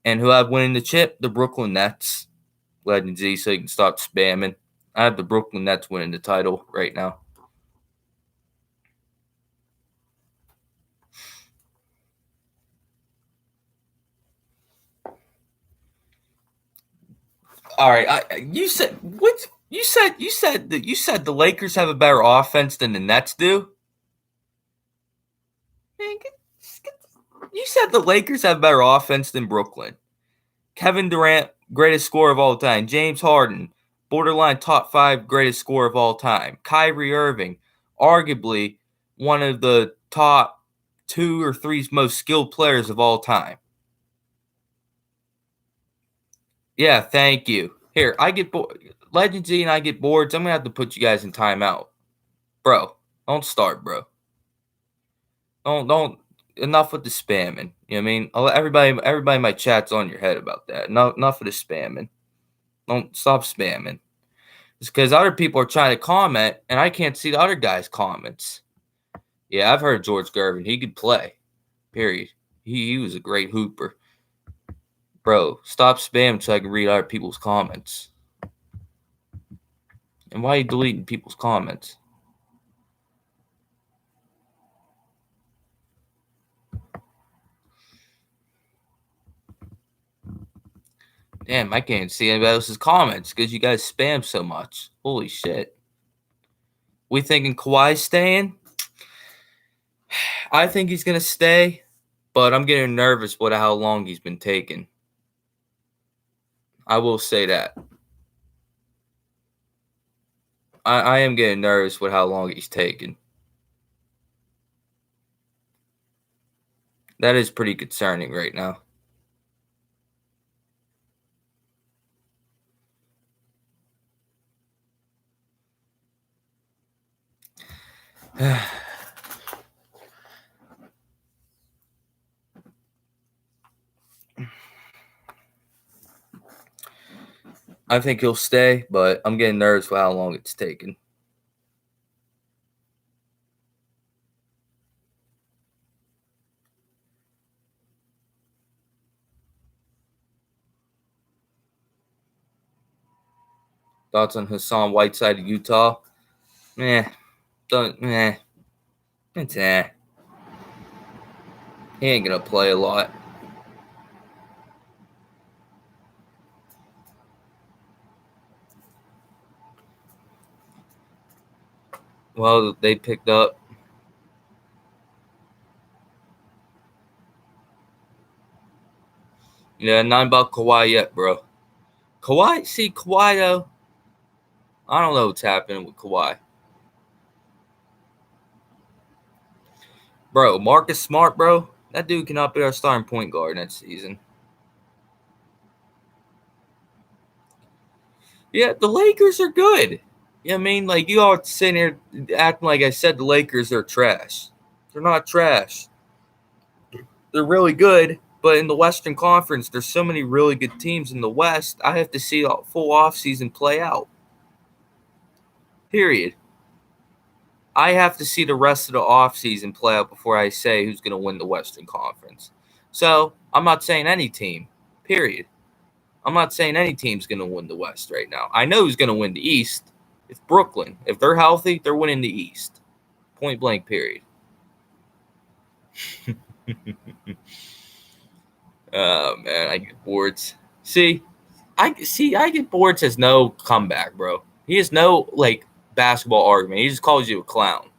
S1: And who I have winning the chip? The Brooklyn Nets. Legend Z, so you can stop spamming. I have the Brooklyn Nets winning the title right now. All right, you said what? You said the Lakers have a better offense than the Nets do. Man, you said the Lakers have better offense than Brooklyn. Kevin Durant, greatest scorer of all time. James Harden, borderline top 5 greatest scorer of all time. Kyrie Irving, arguably one of the top 2 or 3 most skilled players of all time. Yeah, thank you. Here, I get bored. Legend Z and I get bored. So I'm gonna have to put you guys in timeout, bro. Don't start, bro. Don't. Enough with the spamming. You know what I mean? Everybody in my chat's on your head about that. Enough of the spamming. Don't stop spamming. It's because other people are trying to comment, and I can't see the other guy's comments. Yeah, I've heard George Gervin. He could play. Period. He was a great hooper. Bro, stop spamming so I can read other people's comments. And why are you deleting people's comments? Damn, I can't see anybody else's comments because you guys spam so much. Holy shit. We thinking Kawhi's staying? I think he's going to stay, but I'm getting nervous with how long he's been taking. I will say that. I am getting nervous with how long he's taking. That is pretty concerning right now. I think he'll stay, but I'm getting nervous with how long it's taken. Thoughts on Hassan Whiteside of Utah? It's He ain't gonna play a lot. Well, they picked up. Yeah, not about Kawhi yet, bro. Kawhi though. I don't know what's happening with Kawhi. Bro, Marcus Smart, bro. That dude cannot be our starting point guard next season. Yeah, the Lakers are good. You know what I mean? Like, you all sitting here acting like I said the Lakers are trash. They're not trash. They're really good, but in the Western Conference, there's so many really good teams in the West. I have to see a full offseason play out. Period. I have to see the rest of the offseason play out before I say who's going to win the Western Conference. So, I'm not saying any team. Period. I'm not saying any team's going to win the West right now. I know who's going to win the East. It's Brooklyn. If they're healthy, they're winning the East. Point blank, period. Oh, man, I get boards. I get boards has no comeback, bro. He has no, basketball argument. He just calls you a clown.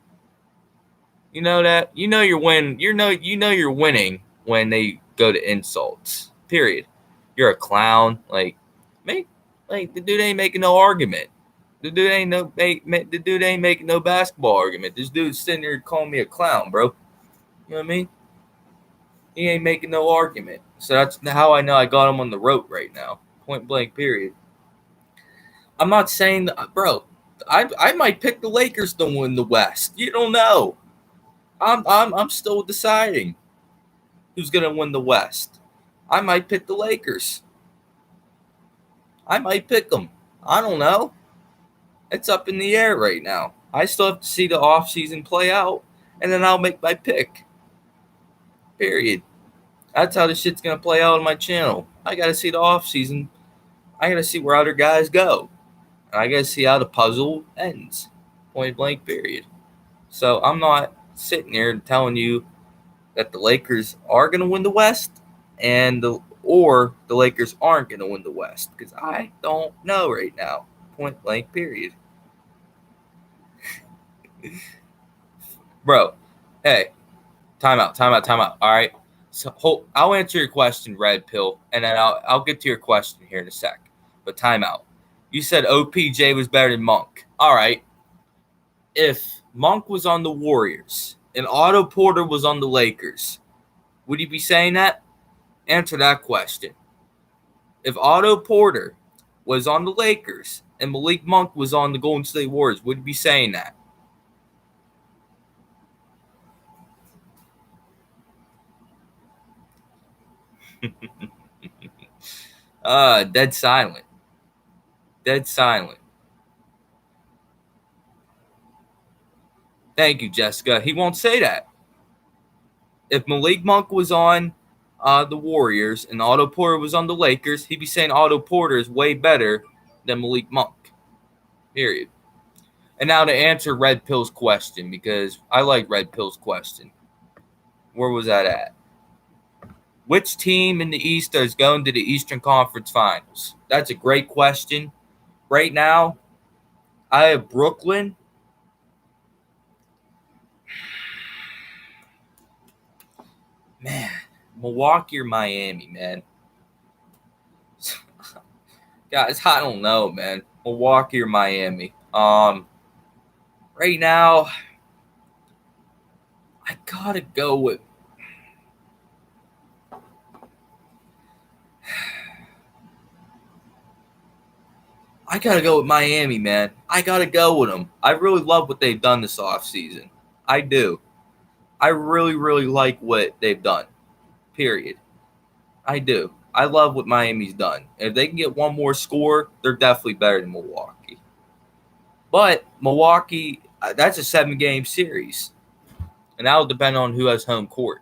S1: You know that? You know you're winning. You're winning when they go to insults. Period. You're a clown. The dude ain't making no argument. The dude ain't making no basketball argument. This dude's sitting here calling me a clown, bro. You know what I mean? He ain't making no argument. So that's how I know I got him on the rope right now. Point blank, period. I'm not saying that, bro. I might pick the Lakers to win the West. You don't know. I'm still deciding who's gonna win the West. I might pick the Lakers. I might pick them. I don't know. It's up in the air right now. I still have to see the offseason play out, and then I'll make my pick. Period. That's how this shit's gonna play out on my channel. I gotta see the offseason. I gotta see where other guys go. And I gotta see how the puzzle ends. Point blank, period. So I'm not sitting here telling you that the Lakers are gonna win the West or the Lakers aren't gonna win the West. Because I don't know right now. Point blank, period. Bro, hey, time out. All right. So I'll answer your question, Red Pill, and then I'll get to your question here in a sec. But time out. You said OPJ was better than Monk. All right. If Monk was on the Warriors and Otto Porter was on the Lakers, would you be saying that? Answer that question. If Otto Porter was on the Lakers and Malik Monk was on the Golden State Warriors, would you be saying that? Dead silent. Dead silent. Thank you, Jessica. He won't say that. If Malik Monk was on the Warriors and Otto Porter was on the Lakers, he'd be saying Otto Porter is way better than Malik Monk. Period. And now to answer Red Pill's question, because I like Red Pill's question. Where was that at? Which team in the East is going to the Eastern Conference Finals? That's a great question. Right now, I have Brooklyn. Man, Milwaukee or Miami, man. Guys, I don't know, man. Milwaukee or Miami. Right now, I gotta go with. I gotta go with Miami, man. I gotta go with them. I really love what they've done this offseason. I do. I really, really like what they've done. Period. I do. I love what Miami's done. If they can get one more score, they're definitely better than Milwaukee. But Milwaukee, that's a 7-game series. And that'll depend on who has home court.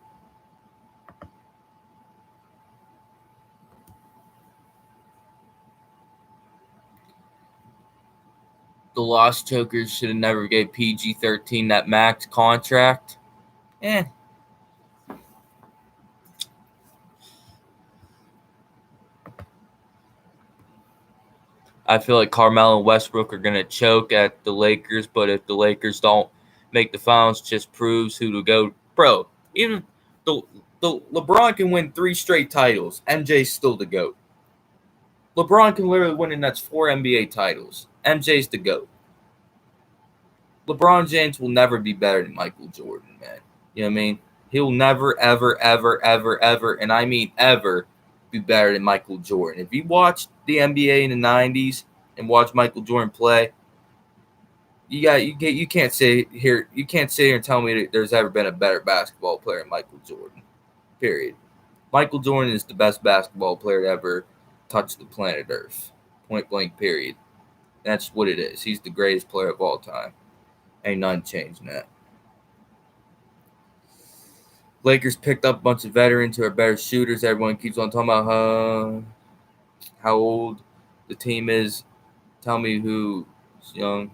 S1: The Lost Chokers should have never gave PG-13 that max contract. I feel like Carmelo and Westbrook are going to choke at the Lakers, but if the Lakers don't make the finals, just proves who to go. Bro, even the LeBron can win 3 straight titles. MJ's still the GOAT. LeBron can literally win, and that's 4 NBA titles. MJ's the GOAT. LeBron James will never be better than Michael Jordan, man. You know what I mean? He'll never, ever, ever, ever, ever, and I mean ever, be better than Michael Jordan. If you watch the NBA in the 90s and watch Michael Jordan play, you can't sit here and tell me that there's ever been a better basketball player than Michael Jordan. Period. Michael Jordan is the best basketball player to ever touch the planet Earth. Point blank, period. That's what it is. He's the greatest player of all time. Ain't nothing changing that. Lakers picked up a bunch of veterans who are better shooters. Everyone keeps on talking about how old the team is. Tell me who's young.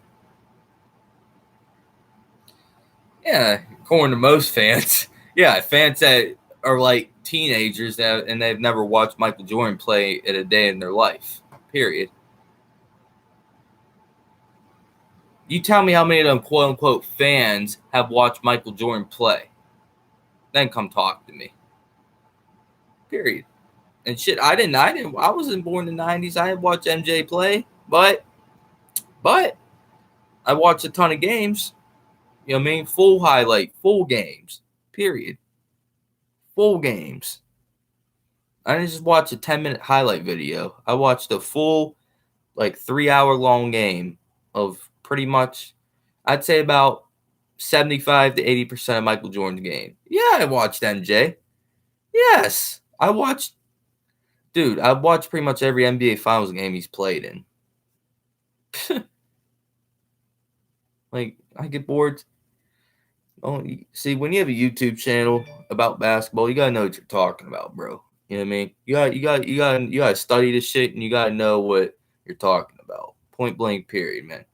S1: Yeah, according to most fans. Yeah, fans that are like teenagers and they've never watched Michael Jordan play at a day in their life. Period. You tell me how many of them quote-unquote fans have watched Michael Jordan play. Then come talk to me. Period. And shit, I wasn't born in the 90s. I didn't watch MJ play, but I watched a ton of games. You know what I mean? Full highlight, full games. Period. Full games. I didn't just watch a 10-minute highlight video. I watched a full, 3-hour long game of pretty much, I'd say about 75 to 80% of Michael Jordan's game. Yeah, I watched MJ. Yes. I've watched pretty much every NBA Finals game he's played in. I get bored. Oh, see, when you have a YouTube channel about basketball, you gotta know what you're talking about, bro. You know what I mean? You gotta study this shit, and you gotta know what you're talking about. Point blank, period, man.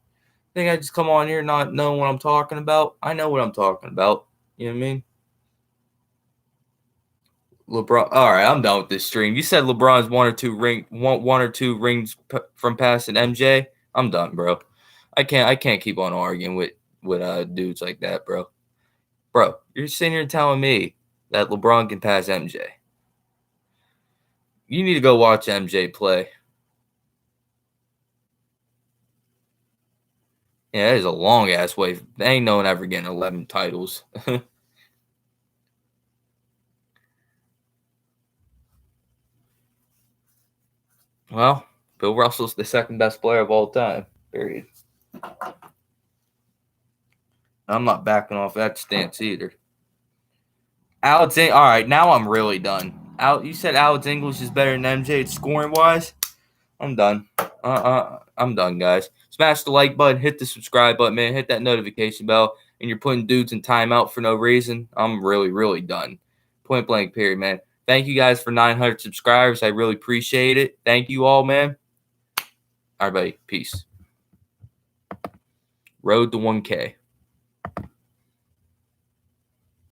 S1: Think I just come on here not knowing what I'm talking about? I know what I'm talking about. You know what I mean? LeBron. All right, I'm done with this stream. You said LeBron's one or two rings from passing MJ. I'm done, bro. I can't keep on arguing with dudes like that, bro. Bro, you're sitting here telling me that LeBron can pass MJ. You need to go watch MJ play. Yeah, that is a long ass way. Ain't no one ever getting 11 titles. Well, Bill Russell's the second best player of all time. Period. I'm not backing off that stance either. All right, now I'm really done. You said Alex English is better than MJ scoring wise. I'm done. I'm done, guys. Smash the like button, hit the subscribe button, man. Hit that notification bell, and you're putting dudes in timeout for no reason. I'm really, really done. Point blank, period, man. Thank you guys for 900 subscribers. I really appreciate it. Thank you all, man. All right, buddy. Peace. Road to 1K.